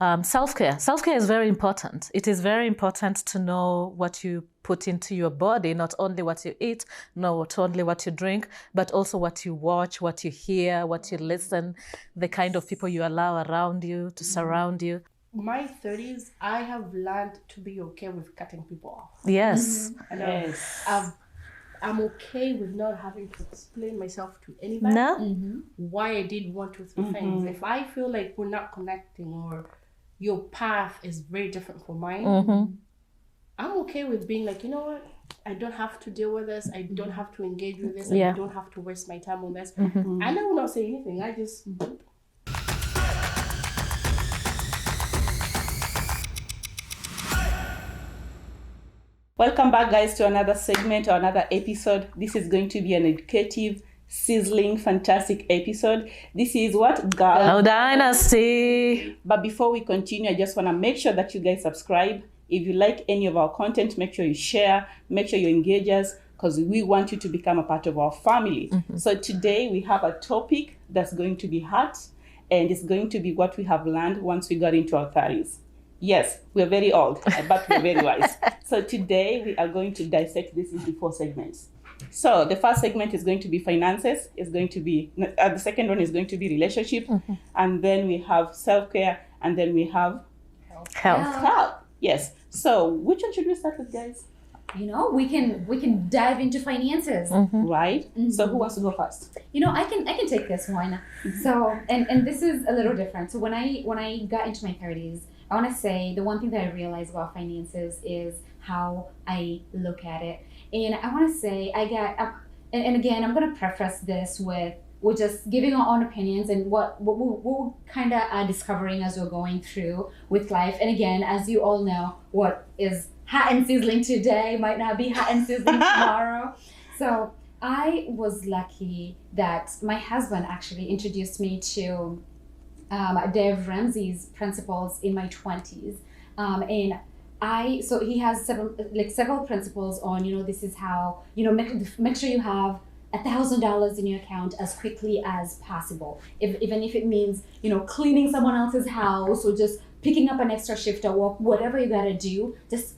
Self-care. Self-care is very important. It is very important to know what you put into your body, not only what you eat, not only what you drink, but also what you watch, what you hear, what you listen, the kind of people you allow around you to surround you. My 30s, I have learned to be okay with cutting people off. Yes. And Yes. I'm okay with not having to explain myself to anybody No? why I did 1, 2, 3 things. If I feel like we're not connecting or your path is very different from mine, I'm okay with being like, you know what? I don't have to deal with this. I don't have to engage with this. Yeah. I don't have to waste my time on this. And I will not say anything. I just... Welcome back, guys, to another segment or another episode. This is going to be an educative, sizzling, fantastic episode. This is what? Girl Dynasty. But before we continue, I just want to make sure that you guys subscribe. If you like any of our content, make sure you share, make sure you engage us, because we want you to become a part of our family. So today we have a topic that's going to be hot, and it's going to be what we have learned once we got into our 30s. Yes, we're very old, but we're very wise. So today we are going to dissect this into 4 segments. So the first segment is going to be finances. It's going to be, the second one is going to be relationship. And then we have self-care. And then we have health. Yes. So which one should we start with, guys? You know, we can dive into finances. Right? So who wants to go first? You know, I can take this one. So and this is a little different. So when I got into my 30s, I want to say the one thing that I realized about finances is how I look at it. And I want to say and again, I'm going to preface this with just giving our own opinions and what we're kind of discovering as we're going through with life. And again, as you all know, what is hot and sizzling today might not be hot and sizzling tomorrow. So I was lucky that my husband actually introduced me to Dave Ramsey's principles in my 20s. So he has several principles on, you know, this is how, you know, make sure you have $1,000 in your account as quickly as possible. Even if it means, you know, cleaning someone else's house or just picking up an extra shift or work, whatever you gotta do, just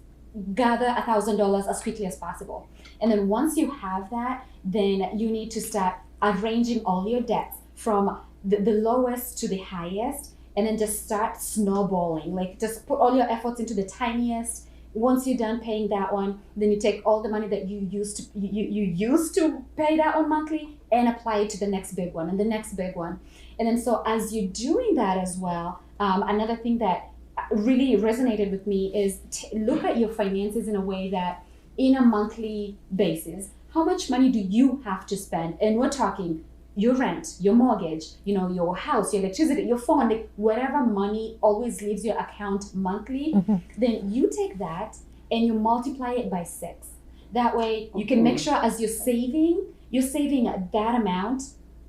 gather $1,000 as quickly as possible. And then once you have that, then you need to start arranging all your debts from the lowest to the highest, and then just start snowballing. Like, just put all your efforts into the tiniest. Once you're done paying that one, then you take all the money that you used to pay that one monthly and apply it to the next big one and the next big one. And then so as you're doing that as well, another thing that really resonated with me is look at your finances in a way that in a monthly basis, how much money do you have to spend? And we're talking your rent, your mortgage, you know, your house, your electricity, your phone, like whatever money always leaves your account monthly, then you take that and you multiply it by 6. That way you can make sure as you're saving that amount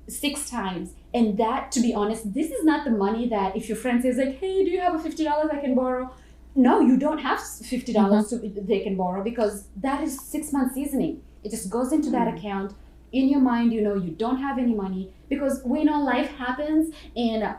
6 times. And that, to be honest, this is not the money that if your friend says like, hey, do you have a $50 I can borrow? No, you don't have $50 they can borrow, because that is 6 months seasoning. It just goes into that account. In your mind, you know, you don't have any money, because we know life happens and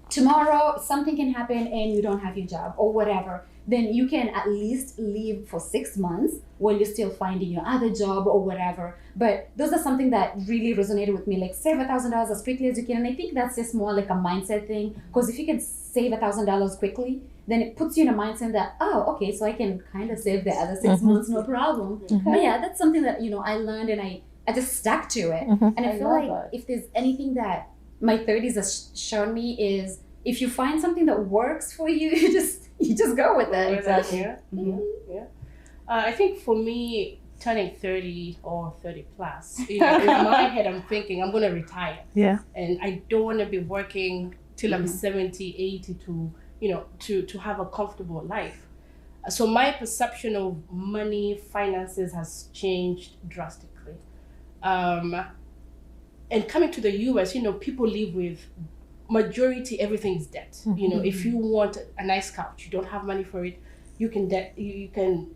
tomorrow something can happen and you don't have your job or whatever. Then you can at least leave for 6 months while you're still finding your other job or whatever. But those are something that really resonated with me, like save $1,000 as quickly as you can. And I think that's just more like a mindset thing, because if you can save $1,000 quickly, then it puts you in a mindset that, oh, okay, so I can kind of save the other 6 months, no problem. But yeah, that's something that, you know, I learned and I just stuck to it. And I feel like if there's anything that my 30s has shown me is, if you find something that works for you, you just go with it. Exactly. Yeah. I think for me, turning 30 or 30 plus, you know, in my head, I'm thinking I'm going to retire. Yeah. And I don't want to be working till I'm 70, 80 to, you know, to have a comfortable life. So my perception of money, finances has changed drastically. And coming to the US, you know, people live with majority, everything is debt. You know, if you want a nice couch, you don't have money for it, you can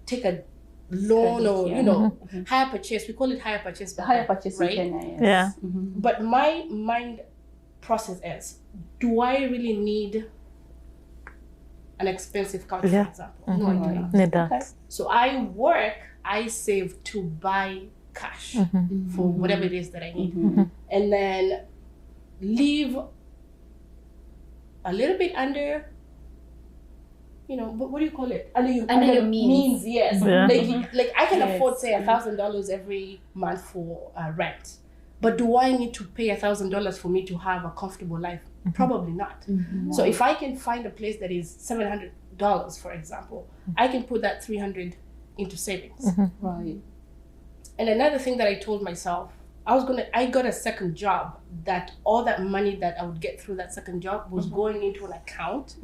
take a loan or, you know, hire purchase. We call it hire purchase. Hire purchase, right? yes. Yeah. But my mind process is, do I really need an expensive couch, Yeah. for example. No, I do not. Need that. Okay. So I work, I save to buy cash for whatever it is that I need. And then leave a little bit under, what do you call it? Under your means. Yes. Yeah. Like I can Yes. afford, say, $1,000 every month for rent. But do I need to pay $1,000 for me to have a comfortable life? Probably not. So if I can find a place that is $700, for example, I can put that $300 into savings. Right. And another thing that I told myself, I got a second job that all that money that I would get through that second job was going into an account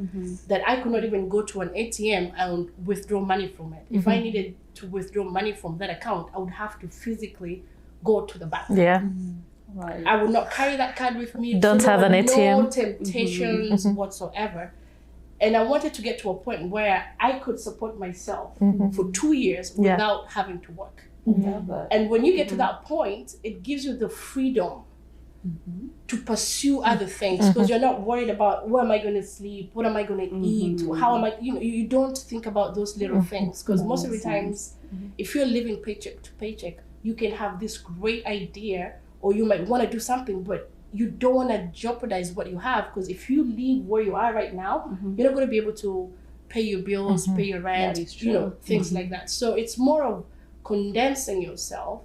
that I could not even go to an ATM and withdraw money from it. If I needed to withdraw money from that account, I would have to physically go to the bank. Yeah. Right. I would not carry that card with me. Don't have an ATM. No temptations whatsoever. And I wanted to get to a point where I could support myself for 2 years Yeah. without having to work. But And when you get to that point, it gives you the freedom to pursue other things because you're not worried about where am I going to sleep, what am I going to eat, how am I, you don't think about those little things because most of the times, if you're living paycheck to paycheck, you can have this great idea or you might want to do something, but you don't want to jeopardize what you have because if you leave where you are right now, you're not going to be able to pay your bills, pay your rent, That is true. things like that. So it's more of condensing yourself,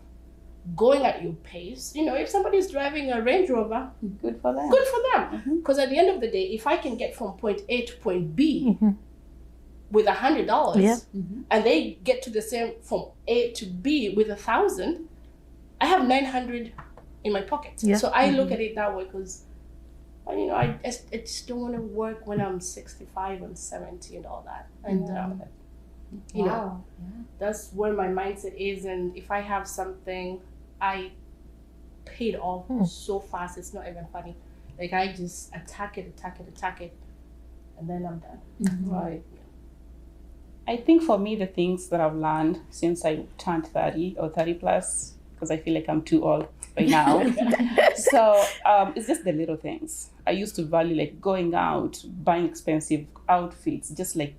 going at your pace. If somebody's driving a Range Rover, good for them. good for them. Because at the end of the day, if I can get from point A to point B with $100, Yeah. and they get to the same from A to B with 1,000, I have 900 in my pocket. Yeah. So I look at it that way because, I just don't want to work when I'm 65 and 70 and all that. And Wow. that's where my mindset is. And if I have something, I pay it off so fast, it's not even funny. Like I just attack it, and then I'm done. Right. I think for me, the things that I've learned since I turned 30 or 30 plus, because I feel like I'm too old right now. So it's just the little things. I used to value like going out, buying expensive outfits, just like,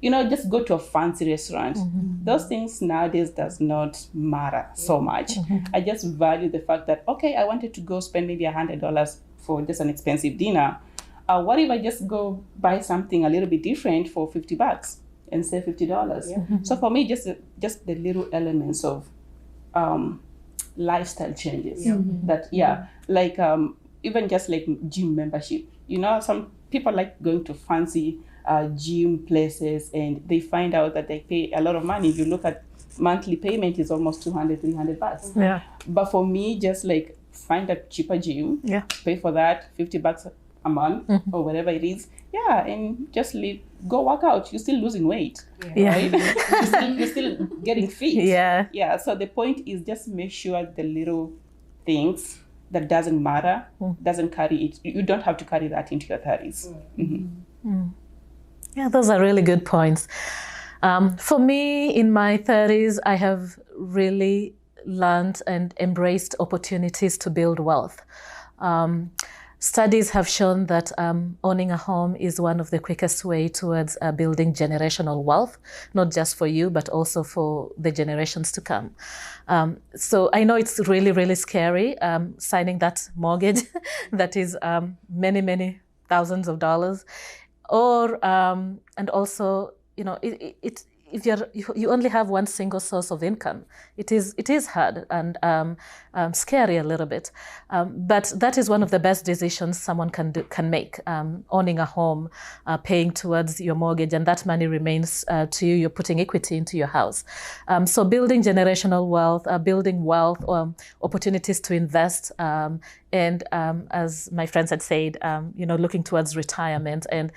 just go to a fancy restaurant. Those things nowadays does not matter so much. I just value the fact that, okay, I wanted to go spend maybe $100 for just an expensive dinner. What if I just go buy something a little bit different for $50 and save $50? So for me, just the little elements of lifestyle changes that, like even just like gym membership. Some people like going to fancy gym places and they find out that they pay a lot of money. If you look at monthly payment is almost $200-300. Yeah. But for me, just like find a cheaper gym, pay for that $50 a month or whatever it is, and just go work out. You're still losing weight, right? you're still getting fit. So the point is just make sure the little things that doesn't matter doesn't carry it. You don't have to carry that into your 30s. Yeah, those are really good points. For me, in my 30s, I have really learned and embraced opportunities to build wealth. Studies have shown that owning a home is one of the quickest way towards building generational wealth, not just for you, but also for the generations to come. So I know it's really, really scary signing that mortgage that is many, many thousands of dollars. Or and also, if you only have one single source of income, it is hard and scary a little bit. But that is one of the best decisions someone can make. Owning a home, paying towards your mortgage, and that money remains to you. You're putting equity into your house. So building generational wealth, building wealth, opportunities to invest, and as my friends had said, looking towards retirement. And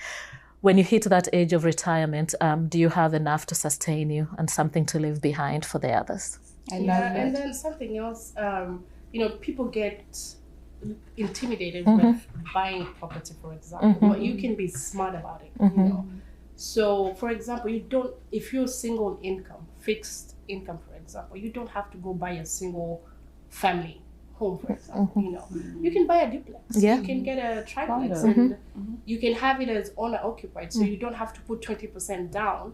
when you hit that age of retirement, do you have enough to sustain you and something to leave behind for the others? I love that. And then something else, people get intimidated with buying property, for example, but you can be smart about it, So, for example, if you're single income, fixed income, for example, you don't have to go buy a single family home, for example, you know, you can buy a duplex. Yeah. You can get a triplex, Condo. and you can have it as owner occupied, so you don't have to put 20% down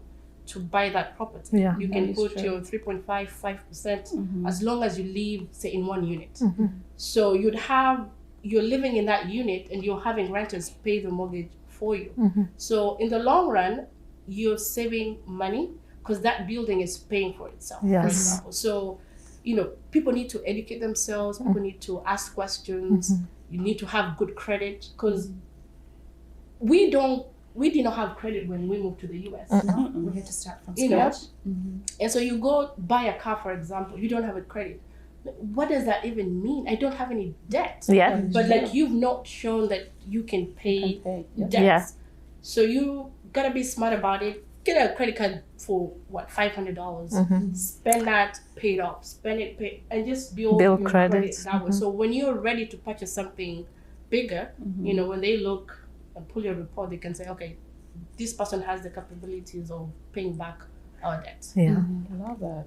to buy that property. Yeah. You can That is put true. your 3.5, 5% as long as you live, say, in one unit. Mm-hmm. So you're living in that unit and you're having renters pay the mortgage for you. Mm-hmm. So in the long run, you're saving money because that building is paying for itself, for Yes. example. So, you know, people need to educate themselves, people need to ask questions, you need to have good credit, because we did not have credit when we moved to the US. No, we had to start from You know, scratch. and so you go buy a car, for example, you don't have a credit. What does that even mean? I don't have any debt. Yeah. But like you've not shown that you can pay Okay. Yeah. debts. Yeah. So you gotta be smart about it. Get a credit card for what, $500. Spend that, pay it off. Spend it, pay, and just build Build your credit. that way. So when you're ready to purchase something bigger, you know, when they look and pull your report, they can say, okay, this person has the capabilities of paying back our debt. Yeah. I love that.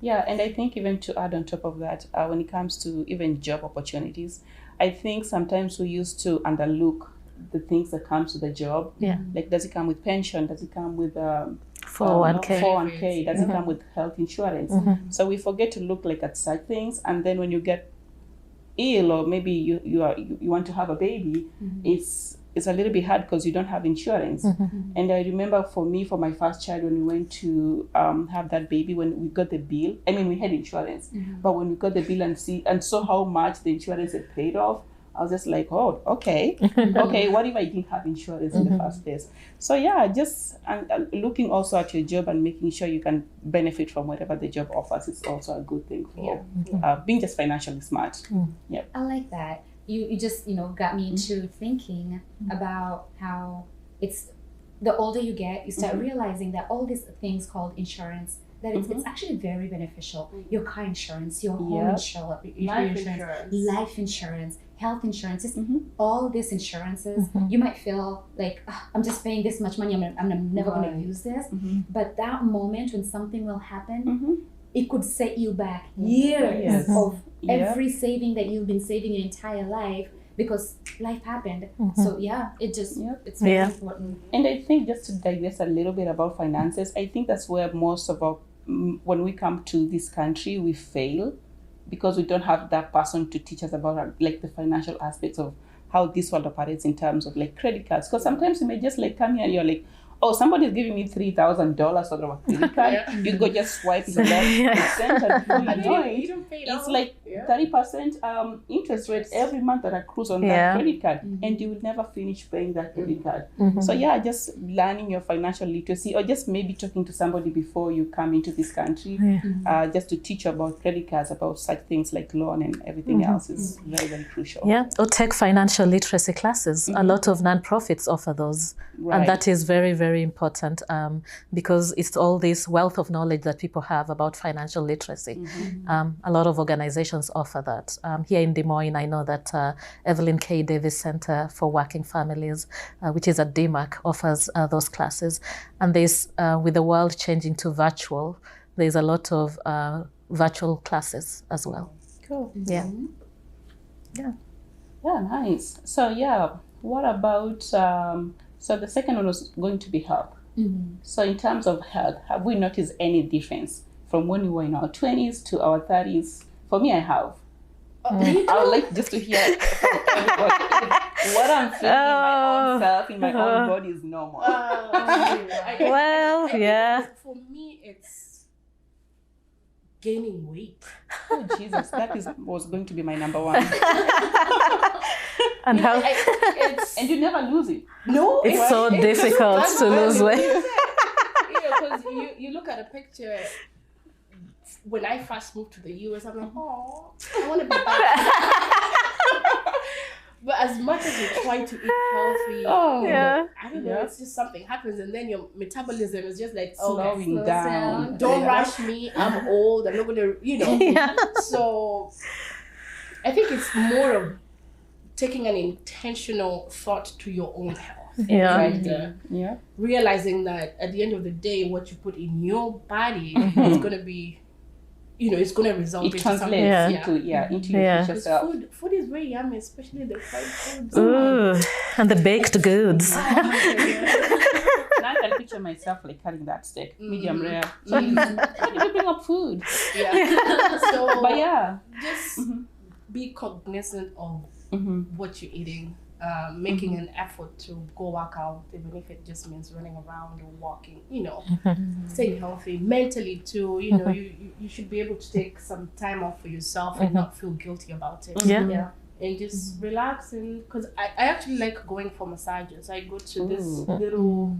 Yeah, and I think even to add on top of that, when it comes to even job opportunities, I think sometimes we used to underlook the things that comes to the job. Yeah. Like, does it come with pension? Does it come with 401k. 401k? Does it come with health insurance? So we forget to look like at such things, and then when you get ill or maybe you want to have a baby, it's a little bit hard because you don't have insurance. And I remember for my first child, when we went to have that baby, when we got the bill, I mean, we had insurance, but when we got the bill and saw how much the insurance had paid off, I was just like, oh, okay, what if I didn't have insurance in the first place? So yeah, just looking also at your job and making sure you can benefit from whatever the job offers is also a good thing for being just financially smart. Yeah. I like that. You just, you know, got me into thinking about how it's the older you get, you start realizing that all these things called insurance, that it's actually very beneficial. Your car insurance, your home insurance, life insurance, health insurance, just all these insurances. You might feel like, I'm just paying this much money, I'm never going to use this. But that moment when something will happen, it could set you back years of every saving that you've been saving your entire life, because life happened. So yeah, it's very important. And I think, just to digress a little bit about finances, I think that's where most of our, when we come to this country, we fail, because we don't have that person to teach us about like the financial aspects of how this world operates in terms of like credit cards. Because sometimes you may just like come here and you're like, oh, somebody's giving me $3,000 for a credit card. You go just swipe it left, center, and You don't pay it it's off. like 30% interest rate every month that accrues on that credit card, and you will never finish paying that credit card. So yeah, just learning your financial literacy, or just maybe talking to somebody before you come into this country, just to teach you about credit cards, about such things like loan and everything else is very, very crucial. Yeah, or take financial literacy classes. A lot of nonprofits offer those. And that is very, very important, because it's all this wealth of knowledge that people have about financial literacy. A lot of organizations offer that. Here in Des Moines, I know that Evelyn K. Davis Center for Working Families, which is at DMAC, offers those classes. And there's, with the world changing to virtual, there's a lot of virtual classes as well. Cool. Yeah. Yeah, nice. So yeah, what about, so the second one was going to be health. So in terms of health, have we noticed any difference from when we were in our 20s to our 30s? For me, I have. I would like just to hear from everybody. What I'm feeling in my own self, in my own body, is normal. Well, yeah. For me, it's gaining weight. Oh Jesus, that was going to be my number one. And how And you never lose it. No, it's so difficult to lose weight. Because you look at a picture. When I first moved to the US, I'm like, oh, I want to be back. But as much as you try to eat healthy, I don't know, it's just something happens, and then your metabolism is just like slowing down. Don't rush me. I'm old. I'm not gonna, So I think it's more of taking an intentional thought to your own health. And realizing that at the end of the day, what you put in your body is going to be, it's going to result It into something. translates into your future Because self. food is very yummy, especially the fried foods. Ooh, and the baked goods. Now I can picture myself like cutting that steak, medium rare. Why did you bring up food? Yeah. So, But yeah, just be cognizant of what you're eating. Making an effort to go work out, even if it just means running around or walking, staying healthy mentally too. You should be able to take some time off for yourself and not feel guilty about it. Yeah. And just relax. And because I actually like going for massages. I go to this little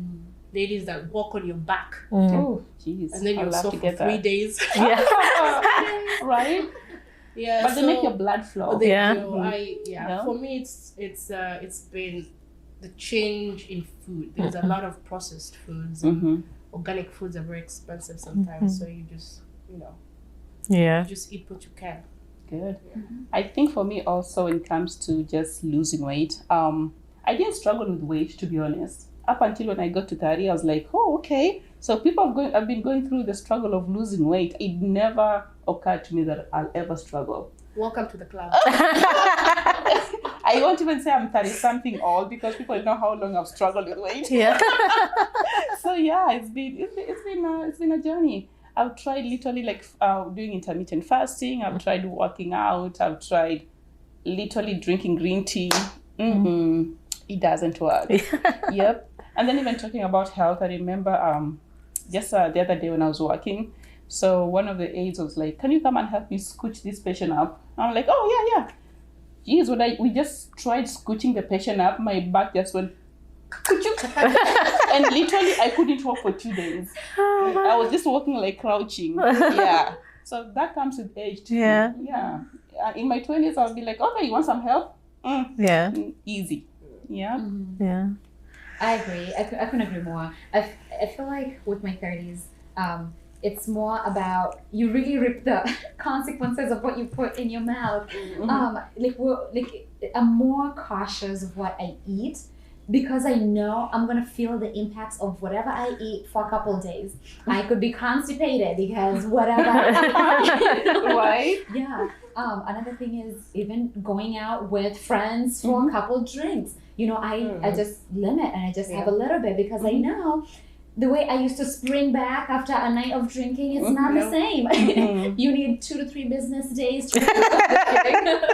ladies that walk on your back. oh jeez, And then I'd you're love so to for get 3 that. days. Right? Yeah, But they make your blood flow. They Yeah. do. Yeah. For me, it's been the change in food. There's a lot of processed foods. And organic foods are very expensive sometimes, so you just Yeah. just eat what you can. Good. I think for me also, when it comes to just losing weight, I didn't struggle with weight, to be honest. Up until when I got to 30, I was like, oh, okay. So people have been going through the struggle of losing weight. It never occurred to me that I'll ever struggle. Welcome to the club. I won't even say I'm 30-something old because people know how long I've struggled with weight. Yeah. So yeah, it's been a journey. I've tried literally like doing intermittent fasting. I've tried working out. I've tried literally drinking green tea. It doesn't work. Yep. And then even talking about health, I remember just the other day when I was working, so one of the aides was like, "Can you come and help me scooch this patient up?" I'm like, "Oh yeah." Geez, we just tried scooching the patient up, my back just went, and literally I couldn't walk for 2 days. I was just walking like crouching. Yeah. So that comes with age too. Yeah. Yeah. In my 20s, I'll be like, "Okay, you want some help?" Yeah. Easy. Yeah. Yeah. I agree. I couldn't agree more. I feel like with my 30s, it's more about you really reap the consequences of what you put in your mouth. I'm more cautious of what I eat because I know I'm gonna feel the impacts of whatever I eat for a couple of days. I could be constipated because whatever. Right? Yeah. Another thing is even going out with friends for a couple drinks. I just limit and I just have a little bit because I know the way I used to spring back after a night of drinking, it's not the same. You need 2 to 3 business days to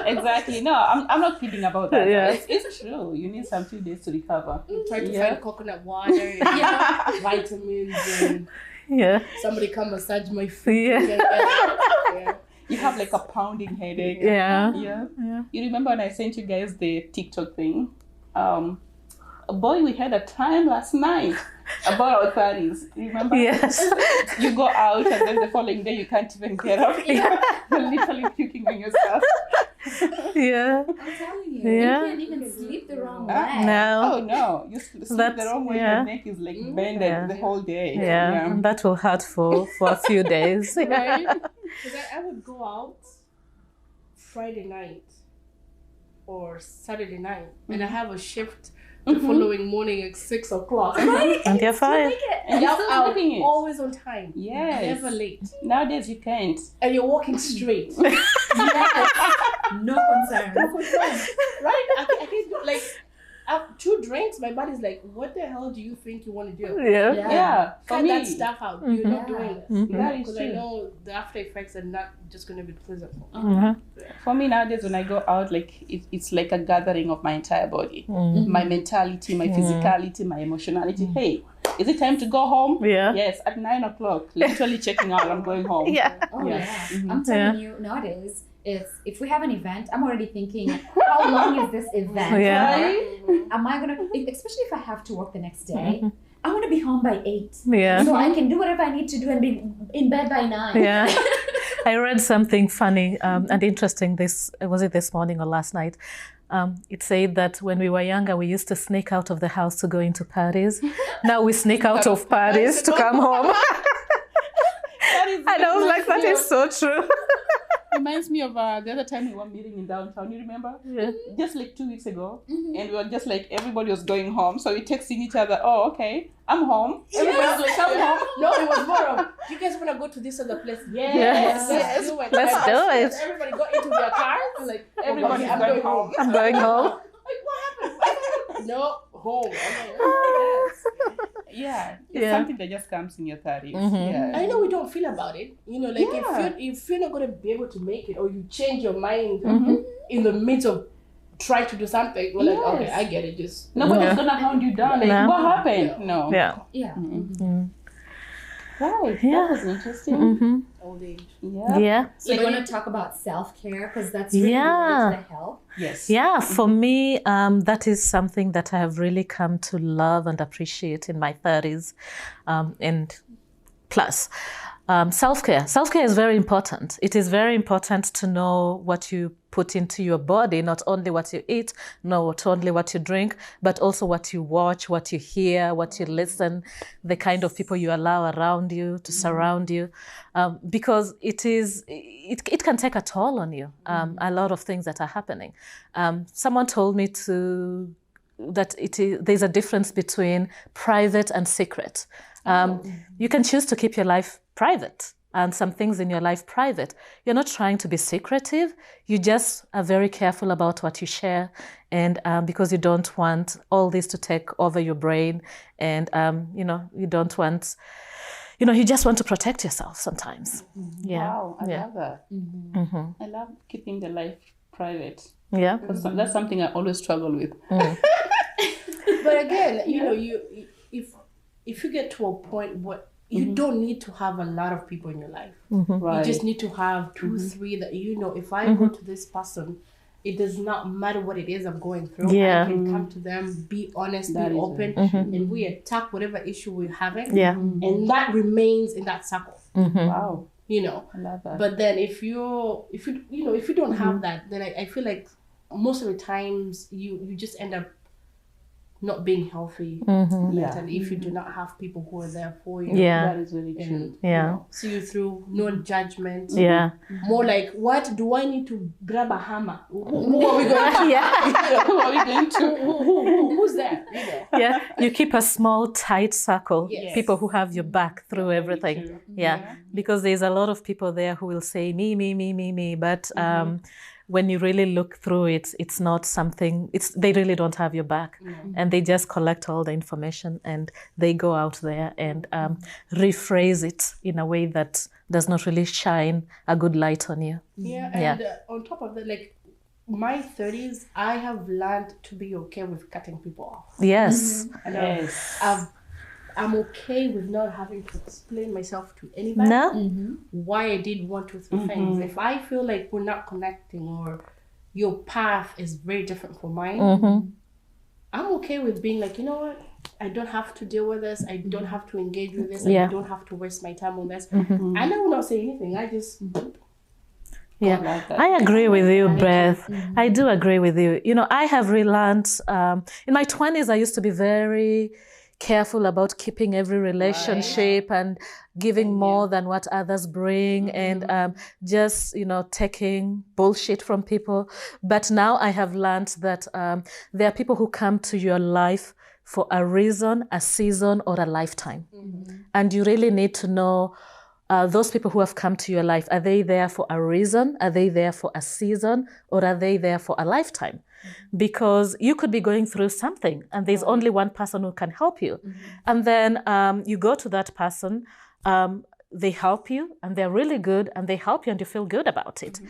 Exactly. No, I'm not kidding about that. Yeah. It's true. You need some few days to recover. Try to find coconut water and vitamins and somebody come massage my feet. Yeah. You have like a pounding headache. Yeah. You remember when I sent you guys the TikTok thing? Boy, we had a time last night about our 30s. Remember? Yes. You go out and then the following day you can't even get up. You're literally puking on yourself. Yeah. I'm telling you, Yeah. you can't even sleep the wrong way. No. Oh no, you sleep the wrong way. Your neck is like bended the whole day. Yeah. And that will hurt for a few days. Right? Because I would go out Friday night or Saturday night and I have a shift the following morning at 6 o'clock. Right? And you're fine. And you're still I'm doing it. always on time. Yes. Never late. Nowadays you can't. And you're walking straight. Yes. No concern. Right? I can't do like 2 drinks, my body's like, what the hell do you think you want to do? Yeah. Yeah. For Cut me, that stuff out. You're not doing this. that is Because I true. know the after effects are not just going to be pleasant. For me nowadays, when I go out, like it's like a gathering of my entire body, my mentality, my physicality, my emotionality. Hey, is it time to go home? Yeah. Yes, at 9 o'clock. Literally checking out. I'm going home. Yeah. Oh Yeah. yeah. I'm telling you nowadays, if we have an event, I'm already thinking, how long is this event? Yeah. Right? Am I gonna, especially if I have to work the next day, I want to be home by 8. Yeah. So I can do whatever I need to do and be in bed by 9. Yeah. I read something funny and interesting. Was it this morning or last night? It said that when we were younger, we used to sneak out of the house to go into parties. Now we sneak out of parties to come home. And I was like, that is so true. reminds me of the other time we were meeting in downtown. You remember? Yeah. Just like 2 weeks ago, and we were just like everybody was going home, so we texting each other. Oh, okay, I'm home. Everybody's like, I'm home. No, it was more of, do you guys want to go to this other place? Yes. Let's do it. Let's do it. Everybody got into their cars. Like, Everybody's I'm going home. I'm going home. Like, what happened? No, home. I'm like, oh, yes. Yeah, it's Yeah. something that just comes in your 30s. Yeah. I know we don't feel about it. You know, like Yeah. if you're not gonna be able to make it, or you change your mind in the midst of trying to do something, we're like, okay, I get it. Just Nobody's gonna hound you down. Like, No. what happened? No. Yeah. Yeah. Right. Yeah. That was interesting. old age. Yeah. Yeah. So you want to talk about self-care because that's really Yeah. related to health. Yes. Yeah, for me, that is something that I have really come to love and appreciate in my 30s and plus. Self-care. Self-care is very important. It is very important to know what you put into your body, not only what you eat, not only what you drink, but also what you watch, what you hear, what you listen, the kind of people you allow around you to surround you, because it can take a toll on you. A lot of things that are happening. Someone told me that there's a difference between private and secret. You can choose to keep your life private and some things in your life private. You're not trying to be secretive. You just are very careful about what you share, and because you don't want all this to take over your brain, and you don't want, you just want to protect yourself sometimes. Yeah. Wow, I love that. I love keeping the life private. Yeah. That's something I always struggle with. But again, if you get to a point where you don't need to have a lot of people in your life. Right. You just need to have 2, 3 that if I go to this person, it does not matter what it is I'm going through. Yeah. I can come to them, be honest, That be is open, and we attack whatever issue we're having. Yeah. And that remains in that circle. Wow. I love that. But then if you don't have that, then I feel like most of the times you just end up not being healthy mentally if you do not have people who are there for you. Yeah. That is really true. Yeah. See you through, no judgment. Yeah. More like, what do I need to grab a hammer? Who are we going to? Yeah. Who are we going to? Who's there? Yeah. You keep a small, tight circle. Yes. People who have your back through everything. true. Yeah. Because there's a lot of people there who will say me. But when you really look through it, it's not something, they really don't have your back. And they just collect all the information and they go out there and rephrase it in a way that does not really shine a good light on you. Yeah, and on top of that, like my 30s, I have learned to be okay with cutting people off. Yes. And I'm okay with not having to explain myself to anybody. No? Why I did 1, 2, 3 things. If I feel like we're not connecting or your path is very different from mine, I'm okay with being like, you know what? I don't have to deal with this. I don't have to engage with this. Yeah. I don't have to waste my time on this. And I will not say anything. I just Yeah, like that. I agree with you, Beth. I do agree with you. I have relearned, in my 20s, I used to be very careful about keeping every relationship and giving more than what others bring and just, taking bullshit from people. But now I have learned that there are people who come to your life for a reason, a season, or a lifetime. And you really need to know those people who have come to your life, are they there for a reason? Are they there for a season? Or are they there for a lifetime? Because you could be going through something and there's only one person who can help you. And then you go to that person, they help you and they're really good and they help you and you feel good about it.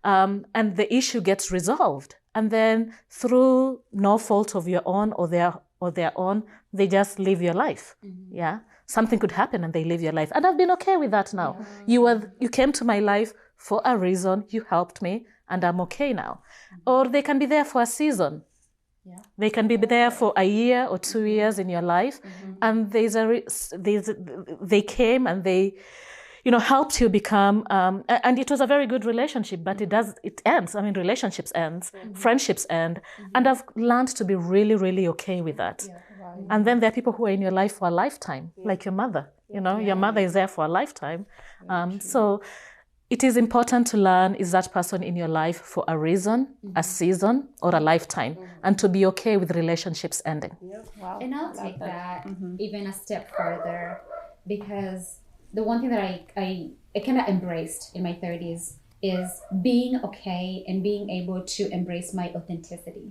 And the issue gets resolved. And then through no fault of your own or their own, they just live your life. Yeah. Something could happen and they live your life. And I've been okay with that now. You came to my life for a reason, you helped me, and I'm okay now. Or they can be there for a season. They can be there for a year or 2 years in your life. And they came and they, helped you become, and it was a very good relationship, but it ends. I mean, relationships end, friendships end. And I've learned to be really, really okay with that. And then there are people who are in your life for a lifetime, like your mother. Your mother is there for a lifetime. So it is important to learn, is that person in your life for a reason, a season, or a lifetime, and to be okay with relationships ending. Wow. And I'll take that even a step further, because the one thing that I kind of embraced in my 30s is being okay and being able to embrace my authenticity.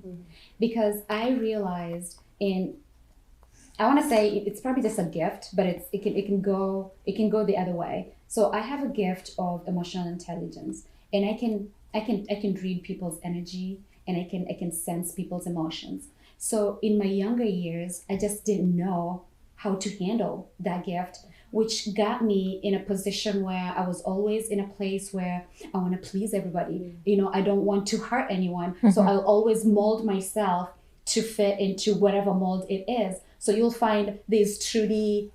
Because I realized I want to say it's probably just a gift, but it can go the other way. So I have a gift of emotional intelligence, and I can read people's energy, and I can sense people's emotions. So in my younger years, I just didn't know how to handle that gift, which got me in a position where I was always in a place where I want to please everybody. You know, I don't want to hurt anyone. So I'll always mold myself to fit into whatever mold it is. So you'll find there's a Trudy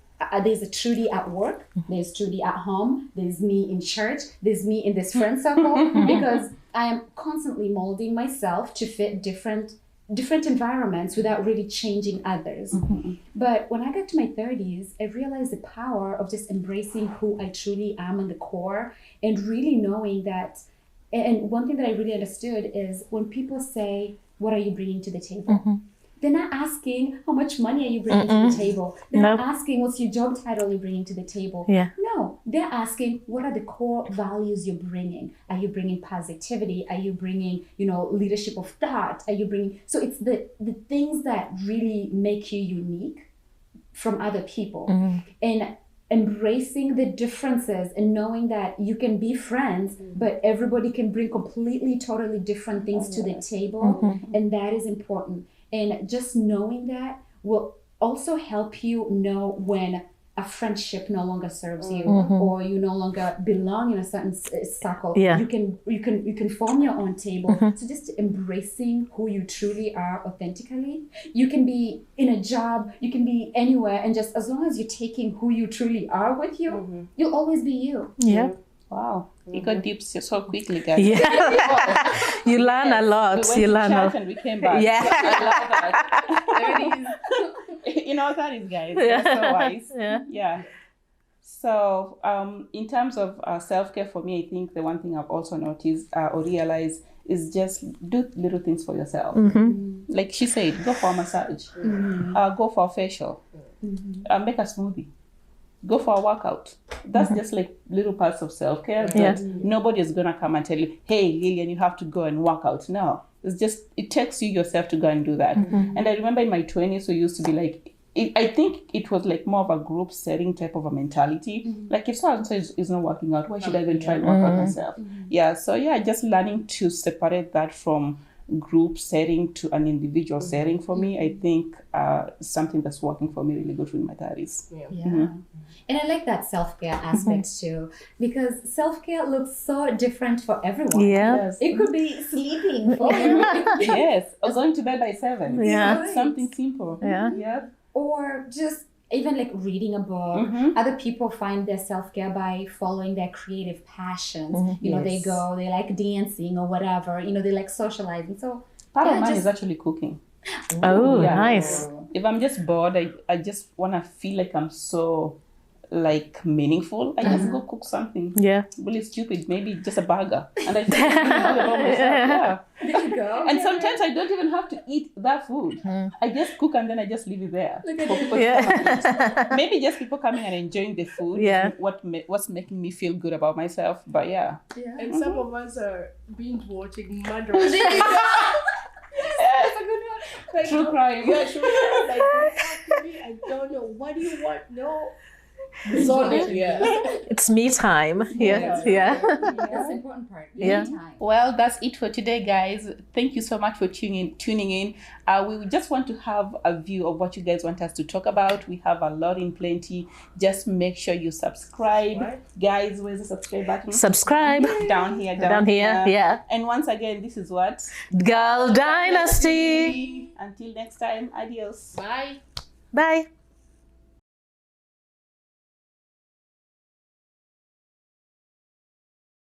at work, there's Trudy at home, there's me in church, there's me in this friend circle, because I am constantly molding myself to fit different environments without really changing others. But when I got to my 30s, I realized the power of just embracing who I truly am in the core, and really knowing that. And one thing that I really understood is when people say, "What are you bringing to the table?" They're not asking how much money are you bringing to the table. They're not asking what's your job title you're bringing to the table. No, they're asking what are the core values you're bringing. Are you bringing positivity? Are you bringing, leadership of thought? Are you bringing? So it's the things that really make you unique from other people, and embracing the differences and knowing that you can be friends, but everybody can bring completely, totally different things to the table, and that is important. And just knowing that will also help you know when a friendship no longer serves you, or you no longer belong in a certain circle. You can form your own table. So just embracing who you truly are authentically. You can be in a job, you can be anywhere, and just as long as you're taking who you truly are with you, you'll always be you. Wow, you got deep so quickly, guys. You learn a lot. We went to church and we came back. I love that. 30s. That is, guys. That's so wise. So in terms of self-care, for me, I think the one thing I've also noticed or realized is just do little things for yourself. Like she said, go for a massage, go for a facial, make a smoothie, go for a workout. That's just like little parts of self-care. But nobody is going to come and tell you, hey, Lillian, you have to go and work out. No, it's just, it takes you yourself to go and do that. And I remember in my 20s, we used to be like, I think it was like more of a group setting type of a mentality. Like if someone is not working out, why should I even try and work out myself? Just learning to separate that from group setting to an individual setting for me, I think something that's working for me really good in my 30s. And I like that self-care aspect too, because self-care looks so different for everyone. It could be sleeping for or going to bed by 7. Something simple. Or just even like reading a book. Other people find their self-care by following their creative passions. They like dancing or whatever, they like socializing. So part of mine is actually cooking. Nice. If I'm just bored, I just want to feel like I'm so like meaningful. I just go cook something really stupid, maybe just a burger, and I feel like about myself. There you go. And sometimes I don't even have to eat that food. I just cook and then I just leave it there for people to come and eat. Maybe just people coming and enjoying the food. What's making me feel good about myself. But and some of us are binge watching murderers. That's a good one. Like, true crime. True crime. Like, I don't know. What do you want? No. It's me time. That's the important part. Time. Well, that's it for today, guys. Thank you so much for tuning in. We just want to have a view of what you guys want us to talk about. We have a lot in plenty. Just make sure you subscribe. Guys, where's the subscribe button? Subscribe. Down here. And once again, this is what? Girl Dynasty. Until next time, adios. Bye. Bye.